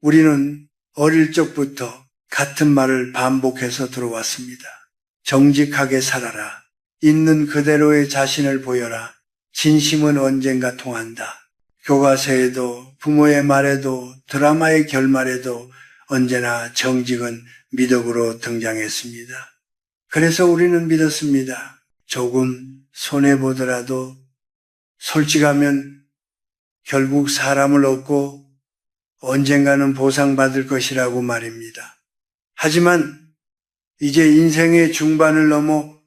우리는 어릴 적부터 같은 말을 반복해서 들어왔습니다. 정직하게 살아라. 있는 그대로의 자신을 보여라. 진심은 언젠가 통한다. 교과서에도 부모의 말에도 드라마의 결말에도 언제나 정직은 미덕으로 등장했습니다. 그래서 우리는 믿었습니다. 조금 손해보더라도 솔직하면 결국 사람을 얻고 언젠가는 보상받을 것이라고 말입니다. 하지만 이제 인생의 중반을 넘어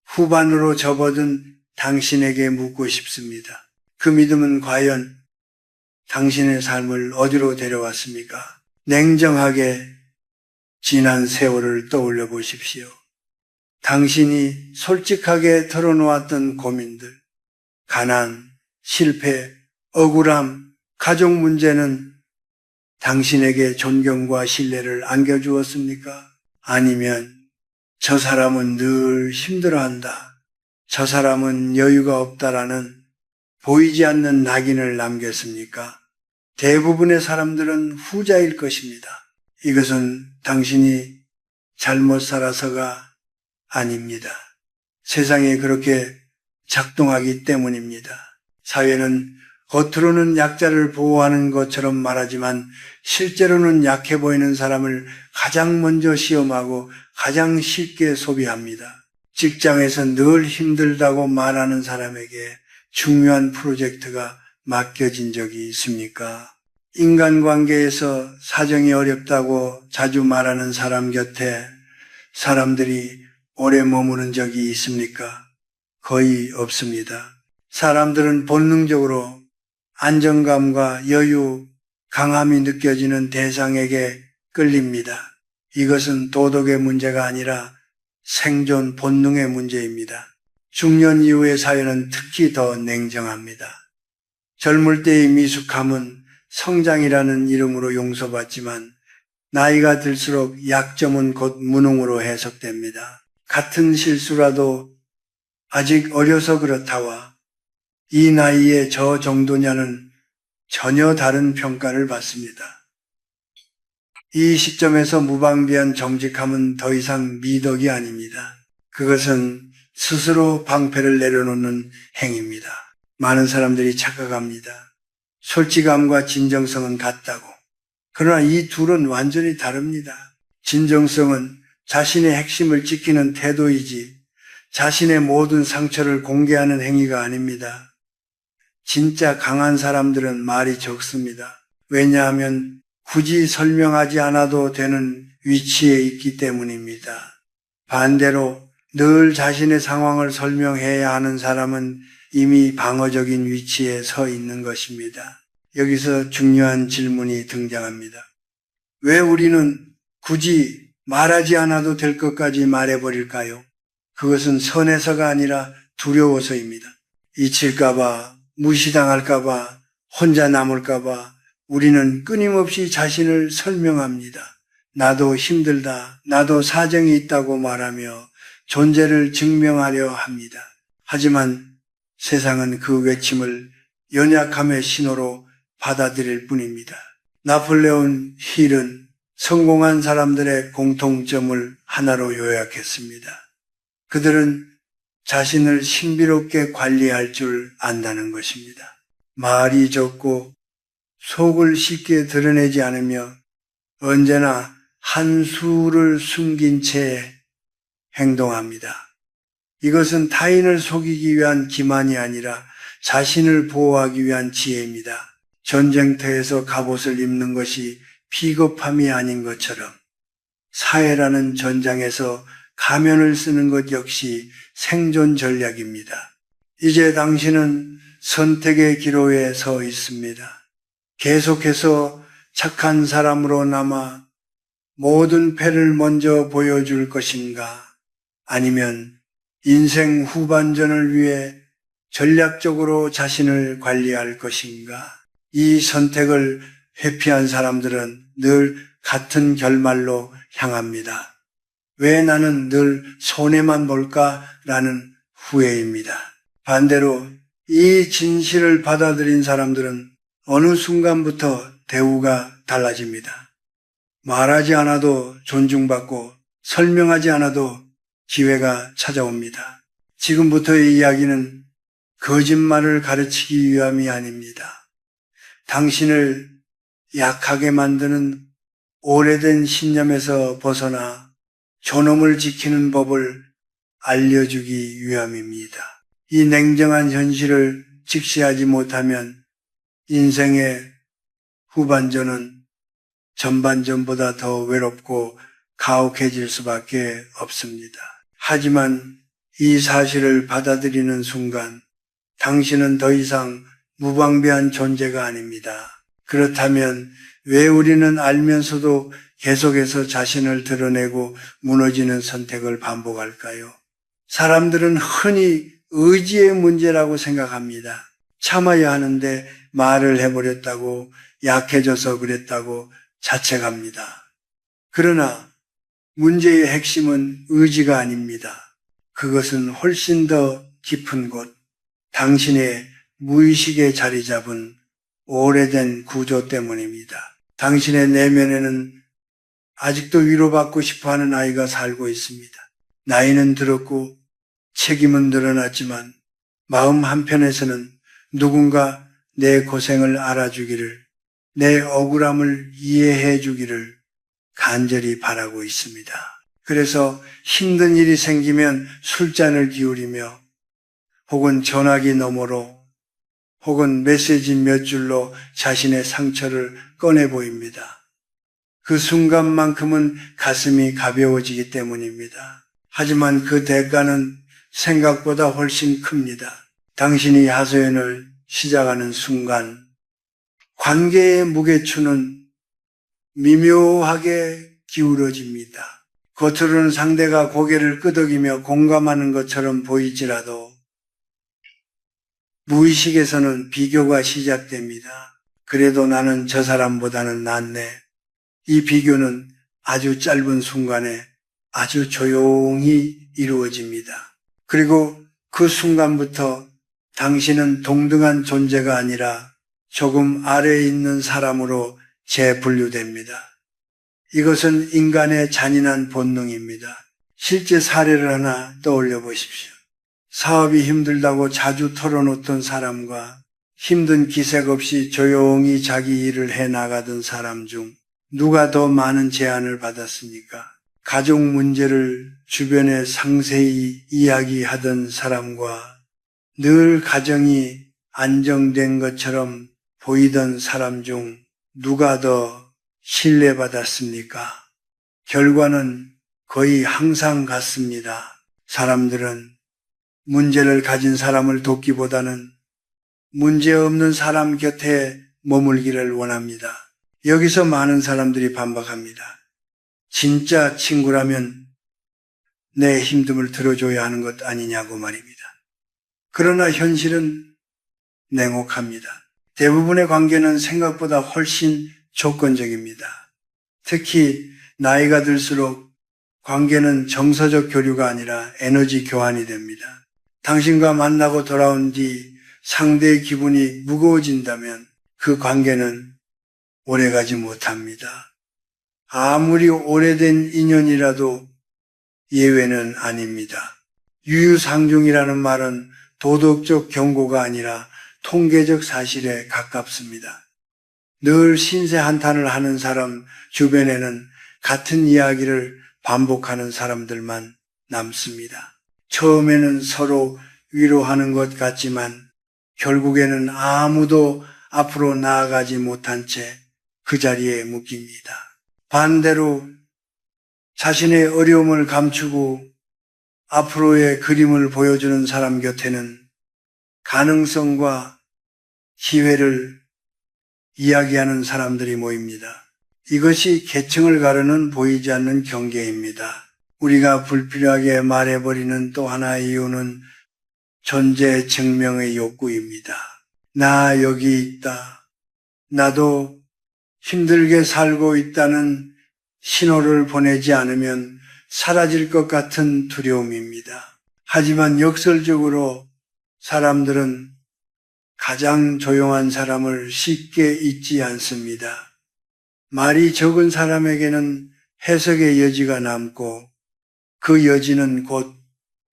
후반으로 접어든 당신에게 묻고 싶습니다. 그 믿음은 과연 당신의 삶을 어디로 데려왔습니까? 냉정하게 지난 세월을 떠올려 보십시오. 당신이 솔직하게 털어놓았던 고민들, 가난, 실패, 억울함, 가족 문제는 당신에게 존경과 신뢰를 안겨주었습니까? 아니면 저 사람은 늘 힘들어한다. 저 사람은 여유가 없다라는 보이지 않는 낙인을 남겼습니까? 대부분의 사람들은 후자일 것입니다. 이것은 당신이 잘못 살아서가 아닙니다. 세상이 그렇게 작동하기 때문입니다. 사회는 겉으로는 약자를 보호하는 것처럼 말하지만 실제로는 약해 보이는 사람을 가장 먼저 시험하고 가장 쉽게 소비합니다. 직장에서 늘 힘들다고 말하는 사람에게 중요한 프로젝트가 맡겨진 적이 있습니까? 인간관계에서 사정이 어렵다고 자주 말하는 사람 곁에 사람들이 오래 머무는 적이 있습니까? 거의 없습니다. 사람들은 본능적으로 안정감과 여유, 강함이 느껴지는 대상에게 끌립니다. 이것은 도덕의 문제가 아니라 생존 본능의 문제입니다. 중년 이후의 사회는 특히 더 냉정합니다. 젊을 때의 미숙함은 성장이라는 이름으로 용서받지만 나이가 들수록 약점은 곧 무능으로 해석됩니다. 같은 실수라도 아직 어려서 그렇다와 이 나이에 저 정도냐는 전혀 다른 평가를 받습니다. 이 시점에서 무방비한 정직함은 더 이상 미덕이 아닙니다. 그것은 스스로 방패를 내려놓는 행위입니다. 많은 사람들이 착각합니다. 솔직함과 진정성은 같다고. 그러나 이 둘은 완전히 다릅니다. 진정성은 자신의 핵심을 지키는 태도이지 자신의 모든 상처를 공개하는 행위가 아닙니다. 진짜 강한 사람들은 말이 적습니다. 왜냐하면 굳이 설명하지 않아도 되는 위치에 있기 때문입니다. 반대로 늘 자신의 상황을 설명해야 하는 사람은 이미 방어적인 위치에 서 있는 것입니다. 여기서 중요한 질문이 등장합니다. 왜 우리는 굳이 말하지 않아도 될 것까지 말해버릴까요? 그것은 선해서가 아니라 두려워서입니다. 잊힐까봐, 무시당할까봐, 혼자 남을까봐 우리는 끊임없이 자신을 설명합니다. 나도 힘들다, 나도 사정이 있다고 말하며 존재를 증명하려 합니다. 하지만 세상은 그 외침을 연약함의 신호로 받아들일 뿐입니다. 나폴레온 힐은 성공한 사람들의 공통점을 하나로 요약했습니다. 그들은 자신을 신비롭게 관리할 줄 안다는 것입니다. 말이 적고 속을 쉽게 드러내지 않으며 언제나 한 수를 숨긴 채 행동합니다. 이것은 타인을 속이기 위한 기만이 아니라 자신을 보호하기 위한 지혜입니다. 전쟁터에서 갑옷을 입는 것이 비겁함이 아닌 것처럼 사회라는 전장에서 가면을 쓰는 것 역시 생존 전략입니다. 이제 당신은 선택의 기로에 서 있습니다. 계속해서 착한 사람으로 남아 모든 패를 먼저 보여줄 것인가? 아니면 인생 후반전을 위해 전략적으로 자신을 관리할 것인가? 이 선택을 회피한 사람들은 늘 같은 결말로 향합니다. 왜 나는 늘 손해만 볼까라는 후회입니다. 반대로 이 진실을 받아들인 사람들은 어느 순간부터 대우가 달라집니다. 말하지 않아도 존중받고 설명하지 않아도 기회가 찾아옵니다. 지금부터의 이야기는 거짓말을 가르치기 위함이 아닙니다. 당신을 약하게 만드는 오래된 신념에서 벗어나 존엄을 지키는 법을 알려주기 위함입니다. 이 냉정한 현실을 직시하지 못하면 인생의 후반전은 전반전보다 더 외롭고 가혹해질 수밖에 없습니다. 하지만 이 사실을 받아들이는 순간 당신은 더 이상 무방비한 존재가 아닙니다. 그렇다면 왜 우리는 알면서도 계속해서 자신을 드러내고 무너지는 선택을 반복할까요? 사람들은 흔히 의지의 문제라고 생각합니다. 참아야 하는데 말을 해버렸다고, 약해져서 그랬다고 자책합니다. 그러나 문제의 핵심은 의지가 아닙니다. 그것은 훨씬 더 깊은 곳, 당신의 무의식에 자리 잡은 오래된 구조 때문입니다. 당신의 내면에는 아직도 위로받고 싶어하는 아이가 살고 있습니다. 나이는 들었고 책임은 늘어났지만 마음 한편에서는 누군가 내 고생을 알아주기를, 내 억울함을 이해해 주기를 간절히 바라고 있습니다. 그래서 힘든 일이 생기면 술잔을 기울이며 혹은 전화기 너머로 혹은 메시지 몇 줄로 자신의 상처를 꺼내 보입니다. 그 순간만큼은 가슴이 가벼워지기 때문입니다. 하지만 그 대가는 생각보다 훨씬 큽니다. 당신이 하소연을 시작하는 순간 관계의 무게추는 미묘하게 기울어집니다. 겉으로는 상대가 고개를 끄덕이며 공감하는 것처럼 보이지라도 무의식에서는 비교가 시작됩니다. 그래도 나는 저 사람보다는 낫네. 이 비교는 아주 짧은 순간에 아주 조용히 이루어집니다. 그리고 그 순간부터 당신은 동등한 존재가 아니라 조금 아래에 있는 사람으로 재분류됩니다. 이것은 인간의 잔인한 본능입니다. 실제 사례를 하나 떠올려 보십시오. 사업이 힘들다고 자주 털어놓던 사람과 힘든 기색 없이 조용히 자기 일을 해나가던 사람 중 누가 더 많은 제안을 받았습니까? 가족 문제를 주변에 상세히 이야기하던 사람과 늘 가정이 안정된 것처럼 보이던 사람 중 누가 더 신뢰받았습니까? 결과는 거의 항상 같습니다. 사람들은 문제를 가진 사람을 돕기보다는 문제없는 사람 곁에 머물기를 원합니다. 여기서 많은 사람들이 반박합니다. 진짜 친구라면 내 힘듦을 들어줘야 하는 것 아니냐고 말입니다. 그러나 현실은 냉혹합니다. 대부분의 관계는 생각보다 훨씬 조건적입니다. 특히 나이가 들수록 관계는 정서적 교류가 아니라 에너지 교환이 됩니다. 당신과 만나고 돌아온 뒤 상대의 기분이 무거워진다면 그 관계는 오래가지 못합니다. 아무리 오래된 인연이라도 예외는 아닙니다. 유유상종이라는 말은 도덕적 경고가 아니라 통계적 사실에 가깝습니다. 늘 신세 한탄을 하는 사람 주변에는 같은 이야기를 반복하는 사람들만 남습니다. 처음에는 서로 위로하는 것 같지만 결국에는 아무도 앞으로 나아가지 못한 채 그 자리에 묶입니다. 반대로 자신의 어려움을 감추고 앞으로의 그림을 보여주는 사람 곁에는 가능성과 기회를 이야기하는 사람들이 모입니다. 이것이 계층을 가르는 보이지 않는 경계입니다. 우리가 불필요하게 말해버리는 또 하나의 이유는 존재 증명의 욕구입니다. 나 여기 있다. 나도 힘들게 살고 있다는 신호를 보내지 않으면 사라질 것 같은 두려움입니다. 하지만 역설적으로 사람들은 가장 조용한 사람을 쉽게 잊지 않습니다. 말이 적은 사람에게는 해석의 여지가 남고 그 여지는 곧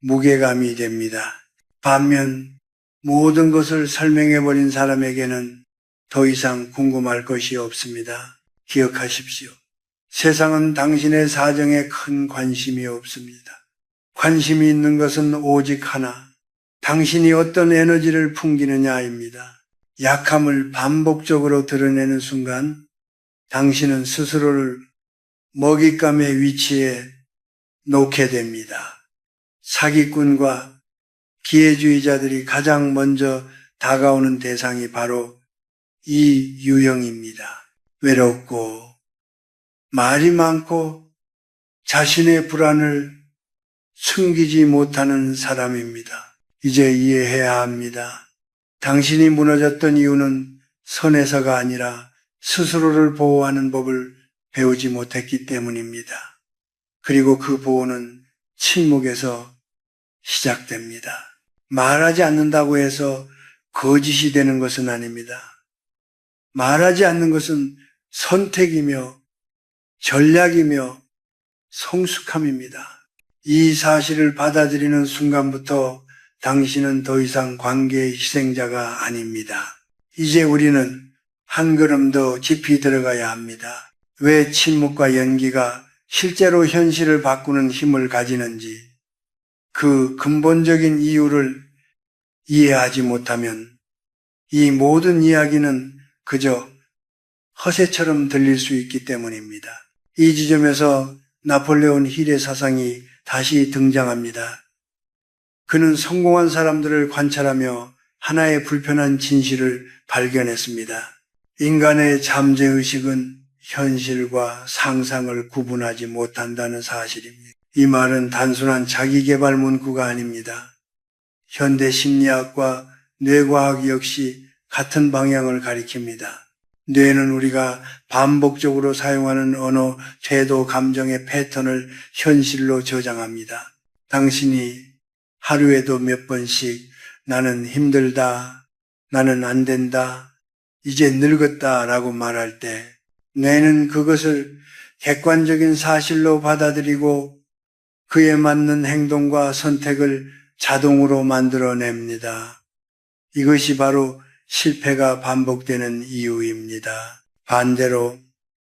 무게감이 됩니다. 반면 모든 것을 설명해버린 사람에게는 더 이상 궁금할 것이 없습니다. 기억하십시오. 세상은 당신의 사정에 큰 관심이 없습니다. 관심이 있는 것은 오직 하나, 당신이 어떤 에너지를 풍기느냐입니다. 약함을 반복적으로 드러내는 순간 당신은 스스로를 먹잇감의 위치에 놓게 됩니다. 사기꾼과 기회주의자들이 가장 먼저 다가오는 대상이 바로 이 유형입니다. 외롭고 말이 많고 자신의 불안을 숨기지 못하는 사람입니다. 이제 이해해야 합니다. 당신이 무너졌던 이유는 선에서가 아니라 스스로를 보호하는 법을 배우지 못했기 때문입니다. 그리고 그 보호는 침묵에서 시작됩니다. 말하지 않는다고 해서 거짓이 되는 것은 아닙니다. 말하지 않는 것은 선택이며 전략이며 성숙함입니다. 이 사실을 받아들이는 순간부터 당신은 더 이상 관계의 희생자가 아닙니다. 이제 우리는 한 걸음 더 깊이 들어가야 합니다. 왜 침묵과 연기가 실제로 현실을 바꾸는 힘을 가지는지 그 근본적인 이유를 이해하지 못하면 이 모든 이야기는 그저 허세처럼 들릴 수 있기 때문입니다. 이 지점에서 나폴레온 힐의 사상이 다시 등장합니다. 그는 성공한 사람들을 관찰하며 하나의 불편한 진실을 발견했습니다. 인간의 잠재의식은 현실과 상상을 구분하지 못한다는 사실입니다. 이 말은 단순한 자기개발 문구가 아닙니다. 현대 심리학과 뇌과학 역시 같은 방향을 가리킵니다. 뇌는 우리가 반복적으로 사용하는 언어, 태도, 감정의 패턴을 현실로 저장합니다. 당신이 하루에도 몇 번씩 나는 힘들다, 나는 안 된다, 이제 늙었다 라고 말할 때 뇌는 그것을 객관적인 사실로 받아들이고 그에 맞는 행동과 선택을 자동으로 만들어냅니다. 이것이 바로 실패가 반복되는 이유입니다. 반대로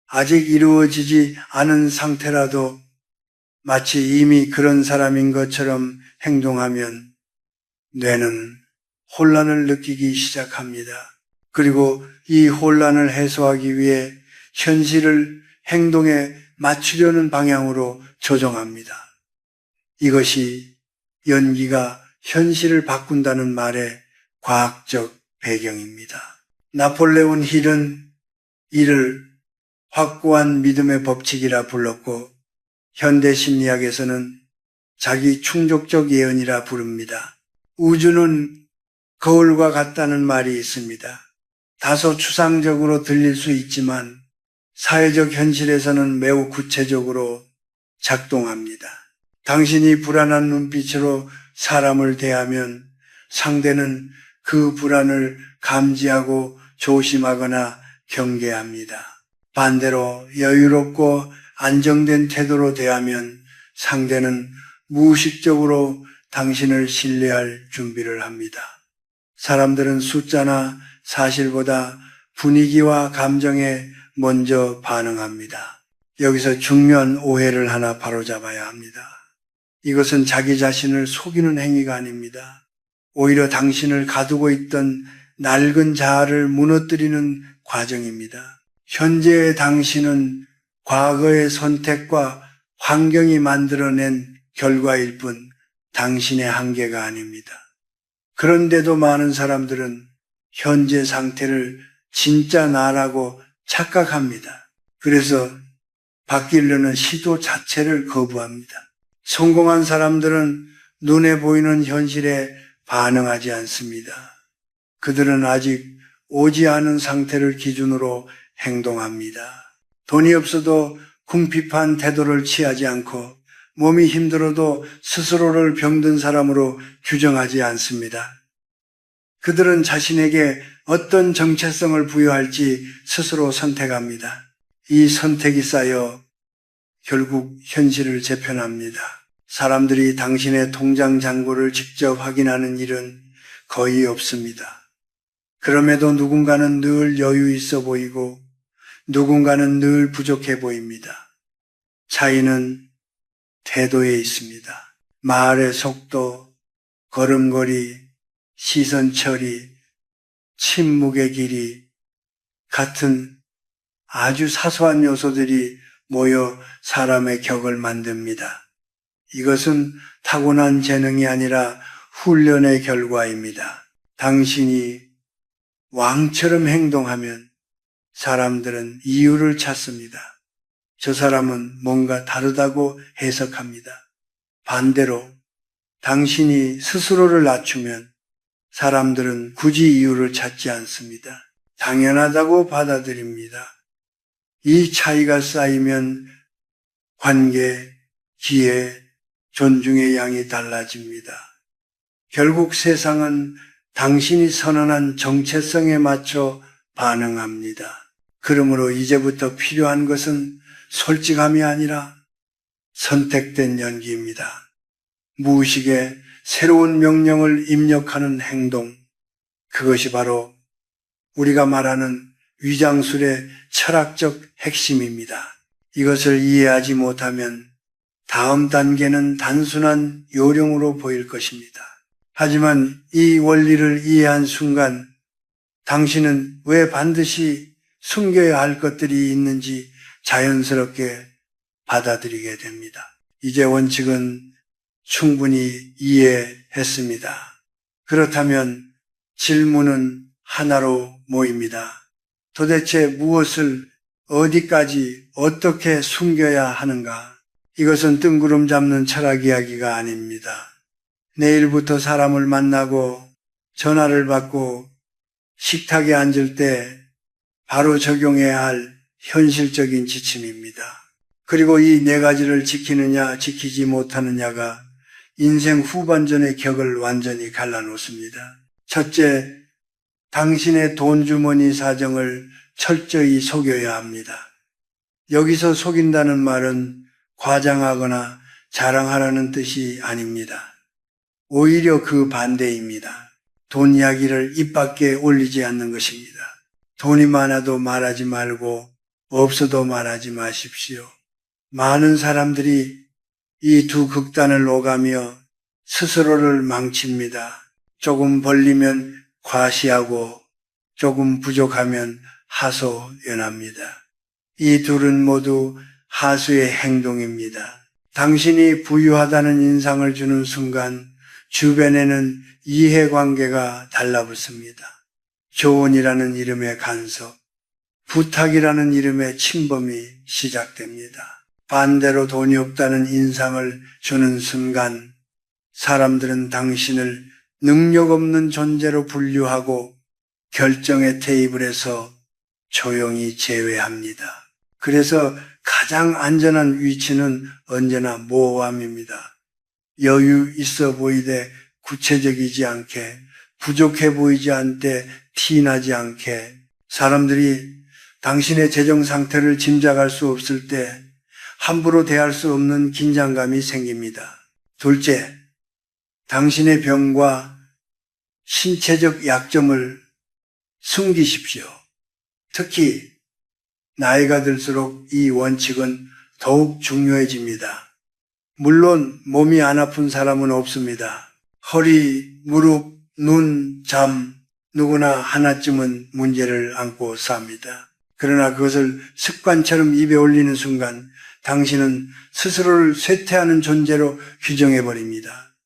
아직 이루어지지 않은 상태라도 마치 이미 그런 사람인 것처럼 행동하면 뇌는 혼란을 느끼기 시작합니다. 그리고 이 혼란을 해소하기 위해 현실을 행동에 맞추려는 방향으로 조정합니다. 이것이 연기가 현실을 바꾼다는 말의 과학적 배경입니다. 나폴레온 힐은 이를 확고한 믿음의 법칙이라 불렀고 현대 심리학에서는 자기 충족적 예언이라 부릅니다. 우주는 거울과 같다는 말이 있습니다. 다소 추상적으로 들릴 수 있지만 사회적 현실에서는 매우 구체적으로 작동합니다. 당신이 불안한 눈빛으로 사람을 대하면 상대는 그 불안을 감지하고 조심하거나 경계합니다. 반대로 여유롭고 안정된 태도로 대하면 상대는 무의식적으로 당신을 신뢰할 준비를 합니다. 사람들은 숫자나 사실보다 분위기와 감정에 먼저 반응합니다. 여기서 중요한 오해를 하나 바로잡아야 합니다. 이것은 자기 자신을 속이는 행위가 아닙니다. 오히려 당신을 가두고 있던 낡은 자아를 무너뜨리는 과정입니다. 현재의 당신은 과거의 선택과 환경이 만들어낸 결과일 뿐 당신의 한계가 아닙니다. 그런데도 많은 사람들은 현재 상태를 진짜 나라고 착각합니다. 그래서 바뀌려는 시도 자체를 거부합니다. 성공한 사람들은 눈에 보이는 현실에 반응하지 않습니다. 그들은 아직 오지 않은 상태를 기준으로 행동합니다. 돈이 없어도 궁핍한 태도를 취하지 않고 몸이 힘들어도 스스로를 병든 사람으로 규정하지 않습니다. 그들은 자신에게 어떤 정체성을 부여할지 스스로 선택합니다. 이 선택이 쌓여 결국 현실을 재편합니다. 사람들이 당신의 통장 잔고를 직접 확인하는 일은 거의 없습니다. 그럼에도 누군가는 늘 여유 있어 보이고 누군가는 늘 부족해 보입니다. 차이는 태도에 있습니다. 말의 속도, 걸음걸이, 시선 처리, 침묵의 길이 같은 아주 사소한 요소들이 모여 사람의 격을 만듭니다. 이것은 타고난 재능이 아니라 훈련의 결과입니다. 당신이 왕처럼 행동하면 사람들은 이유를 찾습니다. 저 사람은 뭔가 다르다고 해석합니다. 반대로 당신이 스스로를 낮추면 사람들은 굳이 이유를 찾지 않습니다. 당연하다고 받아들입니다. 이 차이가 쌓이면 관계, 기회, 존중의 양이 달라집니다. 결국 세상은 당신이 선언한 정체성에 맞춰 반응합니다. 그러므로 이제부터 필요한 것은 솔직함이 아니라 선택된 연기입니다. 무의식에 새로운 명령을 입력하는 행동, 그것이 바로 우리가 말하는 위장술의 철학적 핵심입니다. 이것을 이해하지 못하면 다음 단계는 단순한 요령으로 보일 것입니다. 하지만 이 원리를 이해한 순간 당신은 왜 반드시 숨겨야 할 것들이 있는지 자연스럽게 받아들이게 됩니다. 이제 원칙은 충분히 이해했습니다. 그렇다면 질문은 하나로 모입니다. 도대체 무엇을 어디까지 어떻게 숨겨야 하는가? 이것은 뜬구름 잡는 철학 이야기가 아닙니다. 내일부터 사람을 만나고 전화를 받고 식탁에 앉을 때 바로 적용해야 할 현실적인 지침입니다. 그리고 이 네 가지를 지키느냐 지키지 못하느냐가 인생 후반전의 격을 완전히 갈라놓습니다. 첫째, 당신의 돈 주머니 사정을 철저히 속여야 합니다. 여기서 속인다는 말은 과장하거나 자랑하라는 뜻이 아닙니다. 오히려 그 반대입니다. 돈 이야기를 입 밖에 올리지 않는 것입니다. 돈이 많아도 말하지 말고 없어도 말하지 마십시오. 많은 사람들이 이 두 극단을 오가며 스스로를 망칩니다. 조금 벌리면 과시하고 조금 부족하면 하소연합니다. 이 둘은 모두 하수의 행동입니다. 당신이 부유하다는 인상을 주는 순간 주변에는 이해관계가 달라붙습니다. 조언이라는 이름의 간섭, 부탁이라는 이름의 침범이 시작됩니다. 반대로 돈이 없다는 인상을 주는 순간 사람들은 당신을 능력 없는 존재로 분류하고 결정의 테이블에서 조용히 제외합니다. 그래서 가장 안전한 위치는 언제나 모호함입니다. 여유 있어 보이되 구체적이지 않게, 부족해 보이지 않되 티나지 않게, 사람들이 당신의 재정 상태를 짐작할 수 없을 때 함부로 대할 수 없는 긴장감이 생깁니다. 둘째, 당신의 병과 신체적 약점을 숨기십시오. 특히 나이가 들수록 이 원칙은 더욱 중요해집니다. 물론 몸이 안 아픈 사람은 없습니다. 허리, 무릎, 눈, 잠, 누구나 하나쯤은 문제를 안고 삽니다. 그러나 그것을 습관처럼 입에 올리는 순간 당신은 스스로를 쇠퇴하는 존재로 규정해버립니다.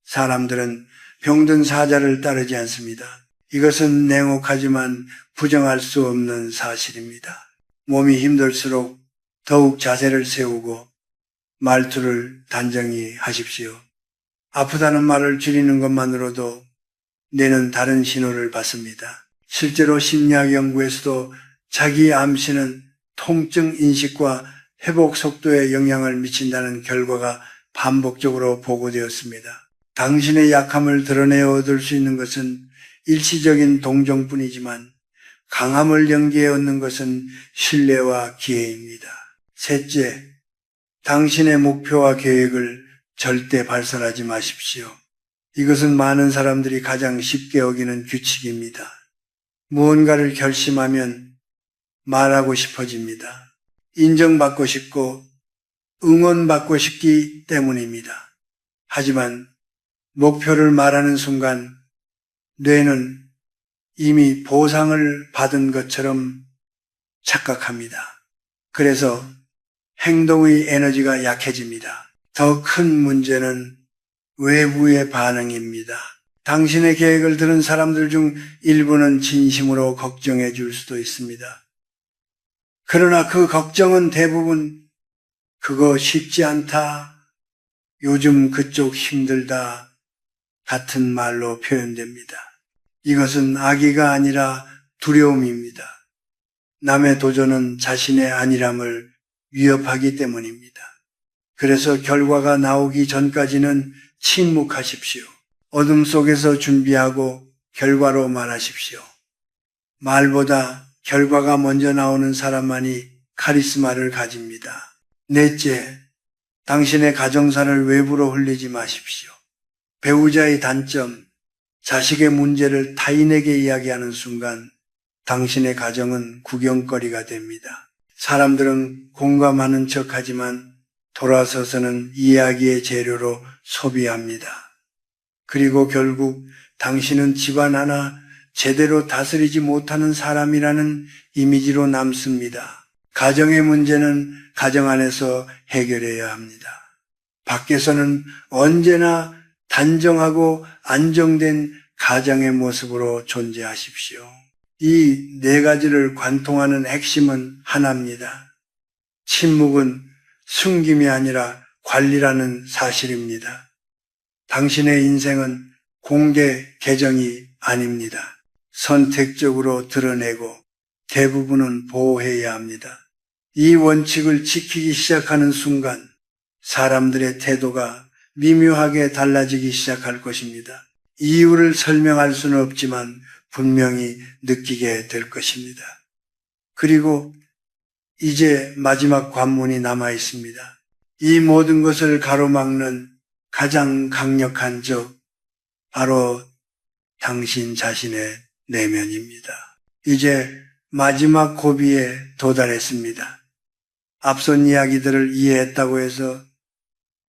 사람들은 병든 사자를 따르지 않습니다. 이것은 냉혹하지만 부정할 수 없는 사실입니다. 몸이 힘들수록 더욱 자세를 세우고 말투를 단정히 하십시오. 아프다는 말을 줄이는 것만으로도 뇌는 다른 신호를 받습니다. 실제로 심리학 연구에서도 자기 암시는 통증 인식과 회복 속도에 영향을 미친다는 결과가 반복적으로 보고되었습니다. 당신의 약함을 드러내어 얻을 수 있는 것은 일시적인 동정뿐이지만 강함을 연기해 얻는 것은 신뢰와 기회입니다. 셋째, 당신의 목표와 계획을 절대 발설하지 마십시오. 이것은 많은 사람들이 가장 쉽게 어기는 규칙입니다. 무언가를 결심하면 말하고 싶어집니다. 인정받고 싶고 응원받고 싶기 때문입니다. 하지만 목표를 말하는 순간 뇌는 이미 보상을 받은 것처럼 착각합니다. 그래서 행동의 에너지가 약해집니다. 더 큰 문제는 외부의 반응입니다. 당신의 계획을 들은 사람들 중 일부는 진심으로 걱정해 줄 수도 있습니다. 그러나 그 걱정은 대부분 그거 쉽지 않다, 요즘 그쪽 힘들다 같은 말로 표현됩니다. 이것은 악의가 아니라 두려움입니다. 남의 도전은 자신의 안일함을 위협하기 때문입니다. 그래서 결과가 나오기 전까지는 침묵하십시오. 어둠 속에서 준비하고 결과로 말하십시오. 말보다 결과가 먼저 나오는 사람만이 카리스마를 가집니다. 넷째, 당신의 가정사를 외부로 흘리지 마십시오. 배우자의 단점, 자식의 문제를 타인에게 이야기하는 순간 당신의 가정은 구경거리가 됩니다. 사람들은 공감하는 척하지만 돌아서서는 이야기의 재료로 소비합니다. 그리고 결국 당신은 집안 하나 제대로 다스리지 못하는 사람이라는 이미지로 남습니다. 가정의 문제는 가정 안에서 해결해야 합니다. 밖에서는 언제나 단정하고 안정된 가정의 모습으로 존재하십시오. 이 네 가지를 관통하는 핵심은 하나입니다. 침묵은 숨김이 아니라 관리라는 사실입니다. 당신의 인생은 공개 계정이 아닙니다. 선택적으로 드러내고 대부분은 보호해야 합니다. 이 원칙을 지키기 시작하는 순간 사람들의 태도가 미묘하게 달라지기 시작할 것입니다. 이유를 설명할 수는 없지만 분명히 느끼게 될 것입니다. 그리고 이제 마지막 관문이 남아 있습니다. 이 모든 것을 가로막는 가장 강력한 적, 바로 당신 자신의 내면입니다. 이제 마지막 고비에 도달했습니다. 앞선 이야기들을 이해했다고 해서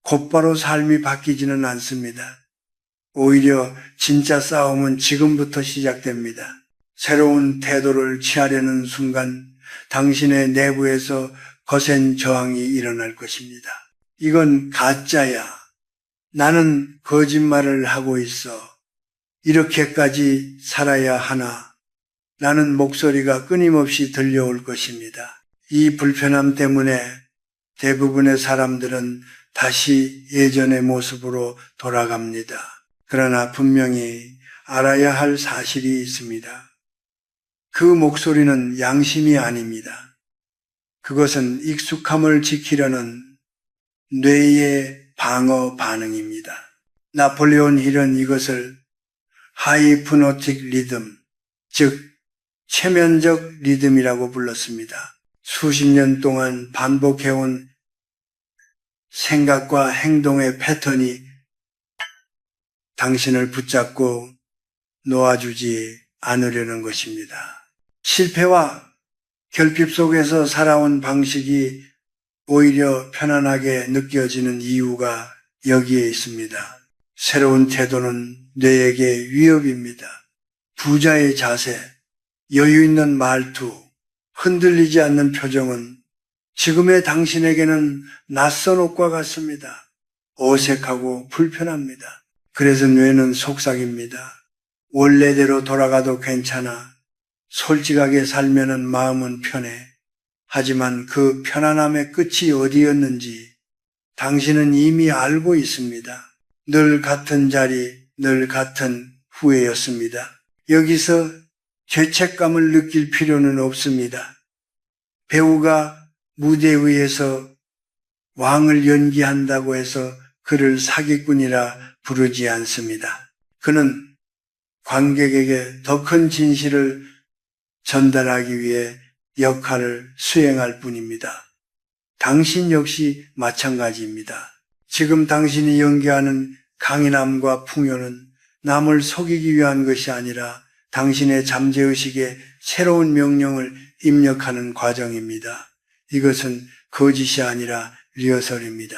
곧바로 삶이 바뀌지는 않습니다. 오히려 진짜 싸움은 지금부터 시작됩니다. 새로운 태도를 취하려는 순간 당신의 내부에서 거센 저항이 일어날 것입니다. 이건 가짜야. 나는 거짓말을 하고 있어. 이렇게까지 살아야 하나? 라는 목소리가 끊임없이 들려올 것입니다. 이 불편함 때문에 대부분의 사람들은 다시 예전의 모습으로 돌아갑니다. 그러나 분명히 알아야 할 사실이 있습니다. 그 목소리는 양심이 아닙니다. 그것은 익숙함을 지키려는 뇌의 방어 반응입니다. 나폴레온 힐은 이것을 하이프노틱 리듬, 즉 최면적 리듬이라고 불렀습니다. 수십 년 동안 반복해온 생각과 행동의 패턴이 당신을 붙잡고 놓아주지 않으려는 것입니다. 실패와 결핍 속에서 살아온 방식이 오히려 편안하게 느껴지는 이유가 여기에 있습니다. 새로운 태도는 뇌에게 위협입니다. 부자의 자세, 여유 있는 말투, 흔들리지 않는 표정은 지금의 당신에게는 낯선 옷과 같습니다. 어색하고 불편합니다. 그래서 뇌는 속삭입니다. 원래대로 돌아가도 괜찮아. 솔직하게 살면은 마음은 편해. 하지만 그 편안함의 끝이 어디였는지 당신은 이미 알고 있습니다. 늘 같은 자리, 늘 같은 후회였습니다. 여기서 죄책감을 느낄 필요는 없습니다. 배우가 무대 위에서 왕을 연기한다고 해서 그를 사기꾼이라 부르지 않습니다. 그는 관객에게 더 큰 진실을 전달하기 위해 역할을 수행할 뿐입니다. 당신 역시 마찬가지입니다. 지금 당신이 연기하는 강인함과 풍요는 남을 속이기 위한 것이 아니라 당신의 잠재의식에 새로운 명령을 입력하는 과정입니다. 이것은 거짓이 아니라 리허설입니다.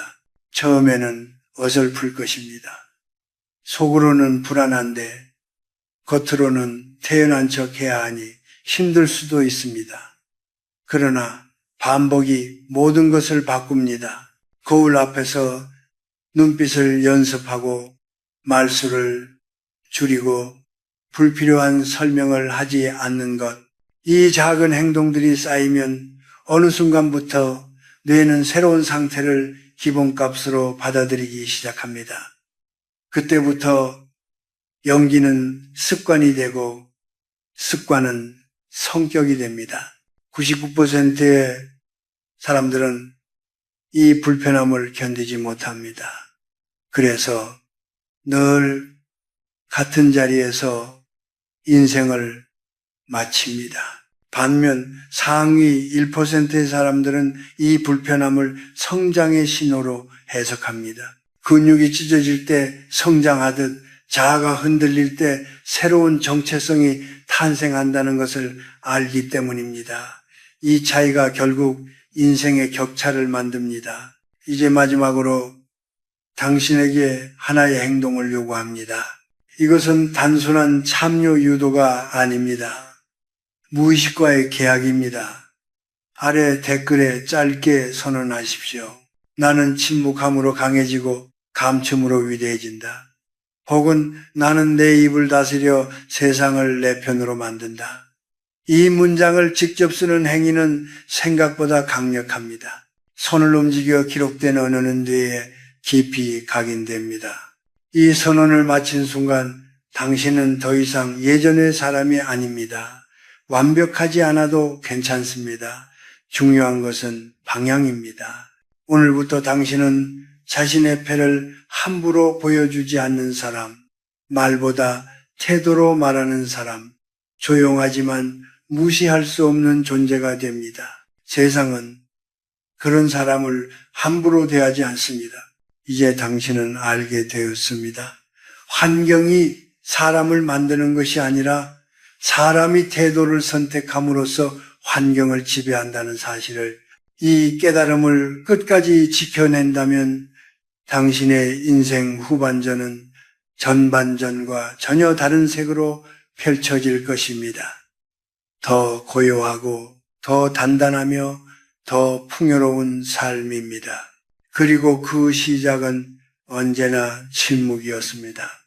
처음에는 어설플 것입니다. 속으로는 불안한데 겉으로는 태연한 척 해야 하니 힘들 수도 있습니다. 그러나 반복이 모든 것을 바꿉니다. 거울 앞에서 눈빛을 연습하고 말수를 줄이고 불필요한 설명을 하지 않는 것. 이 작은 행동들이 쌓이면 어느 순간부터 뇌는 새로운 상태를 기본값으로 받아들이기 시작합니다. 그때부터 연기는 습관이 되고 습관은 성격이 됩니다. 99%의 사람들은 이 불편함을 견디지 못합니다. 그래서 늘 같은 자리에서 인생을 마칩니다. 반면 상위 1%의 사람들은 이 불편함을 성장의 신호로 해석합니다. 근육이 찢어질 때 성장하듯 자아가 흔들릴 때 새로운 정체성이 탄생한다는 것을 알기 때문입니다. 이 차이가 결국 인생의 격차를 만듭니다. 이제 마지막으로 당신에게 하나의 행동을 요구합니다. 이것은 단순한 참여 유도가 아닙니다. 무의식과의 계약입니다. 아래 댓글에 짧게 선언하십시오. 나는 침묵함으로 강해지고 감춤으로 위대해진다. 혹은 나는 내 입을 다스려 세상을 내 편으로 만든다. 이 문장을 직접 쓰는 행위는 생각보다 강력합니다. 손을 움직여 기록된 언어는 뇌에 깊이 각인됩니다. 이 선언을 마친 순간 당신은 더 이상 예전의 사람이 아닙니다. 완벽하지 않아도 괜찮습니다. 중요한 것은 방향입니다. 오늘부터 당신은 자신의 패를 함부로 보여주지 않는 사람, 말보다 태도로 말하는 사람, 조용하지만 무시할 수 없는 존재가 됩니다. 세상은 그런 사람을 함부로 대하지 않습니다. 이제 당신은 알게 되었습니다. 환경이 사람을 만드는 것이 아니라 사람이 태도를 선택함으로써 환경을 지배한다는 사실을, 이 깨달음을 끝까지 지켜낸다면 당신의 인생 후반전은 전반전과 전혀 다른 색으로 펼쳐질 것입니다. 더 고요하고 더 단단하며 더 풍요로운 삶입니다. 그리고 그 시작은 언제나 침묵이었습니다.